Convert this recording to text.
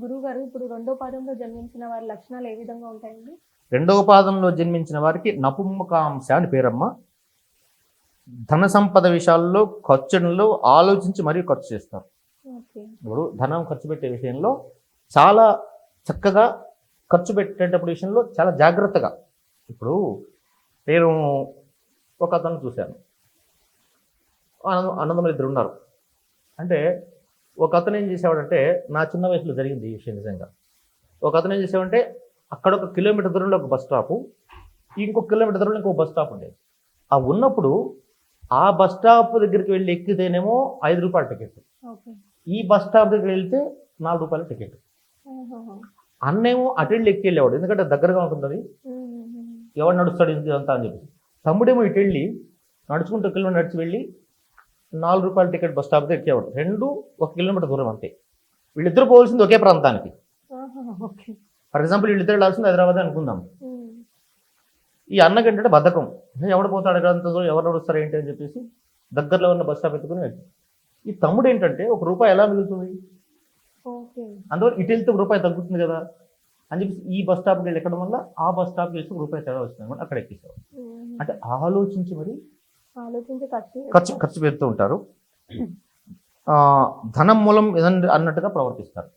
గురువుగారు ఇప్పుడు రెండో పాదంలో జన్మించిన వారి లక్షణాలు ఏ విధంగా ఉంటాయండి? రెండవ పాదంలో జన్మించిన వారికి నపుంసకాంశ అని పేరమ్మ. ధన సంపద విషయాల్లో ఖర్చులలో ఆలోచించి మరీ ఖర్చు చేస్తారు. ఓకే. ఇప్పుడు ధనం ఖర్చు పెట్టే విషయంలో చాలా చక్కగా ఖర్చు పెట్టేటప్పుడు విషయంలో చాలా జాగ్రత్తగా. ఇప్పుడు నేను ఒక అతను చూశాను. అన్నదమ్ములు ఇద్దరు ఉన్నారు. అంటే ఒక అతను ఏం చేసేవాడంటే, నా చిన్న వయసులో జరిగింది ఈ విషయం నిజంగా. ఒక అతను ఏం చేసేవాడంటే, అక్కడ ఒక కిలోమీటర్ దూరంలో ఒక బస్ స్టాపు, ఇంకొక కిలోమీటర్ దూరంలో ఇంకొక బస్ స్టాప్ ఉండేది. ఆ ఉన్నప్పుడు ఆ బస్ స్టాప్ దగ్గరికి వెళ్ళి ఎక్కితేనేమో ₹5 టికెట్, ఓకే. ఈ బస్ స్టాప్ దగ్గరికి వెళ్తే ₹4 టికెట్. ఆహాహా! అన్నేమో అటు వెళ్ళి ఎక్కి వెళ్ళేవాడు, ఎందుకంటే దగ్గరగా ఉంటుంది అది. హుహుహు. ఎవడు నడుస్తాడు ఇదంతా అని చెప్పి. తమ్ముడేమో ఇటు వెళ్ళి నడుచుకుంటూ కిలోమీటర్ నడిచి వెళ్ళి ₹4 టికెట్ బస్ స్టాప్ దగ్గర ఎక్కేవాడు. రెండు 1 కిలోమీటర్ దూరం అంతే. వీళ్ళిద్దరు పోవాల్సింది ఒకే ప్రాంతానికి. ఆహాహా! ఓకే. ఫర్ ఎగ్జాంపుల్ వీళ్ళిద్దరు వెళ్ళాల్సింది హైదరాబాద్ అనుకుందాం. హ్మ్. ఈ అన్నకి ఏంటంటే బద్ధకం. ఎవడు పోతాడు ఇక్కడ, ఎవరు నడుస్తారు ఏంటి అని చెప్పేసి దగ్గరలో ఉన్న బస్ స్టాప్ ఎత్తుకుని వెళ్ళి. ఈ తమ్ముడు ఏంటంటే ₹1 ఎలా మిగులుతుంది, ఓకే. అందువల్ల ఇటు వెళ్తే ₹1 తగ్గుతుంది కదా అని చెప్పేసి ఈ బస్ స్టాప్కి వెళ్ళి ఎక్కడం వల్ల ఆ బస్ స్టాప్కి వెళ్తే ₹1 తేడా వస్తుంది అనమాట. అక్కడ ఎక్కేసాడు. హుహు. అంటే ఆలోచించి మరి ఆలోచించి ఖర్చు ఖర్చు చేస్తారు. ఖర్చు పెడుతూ ఉంటారు. ధనం మూలం ఏదంటే అన్నట్టుగా ప్రవర్తిస్తారు.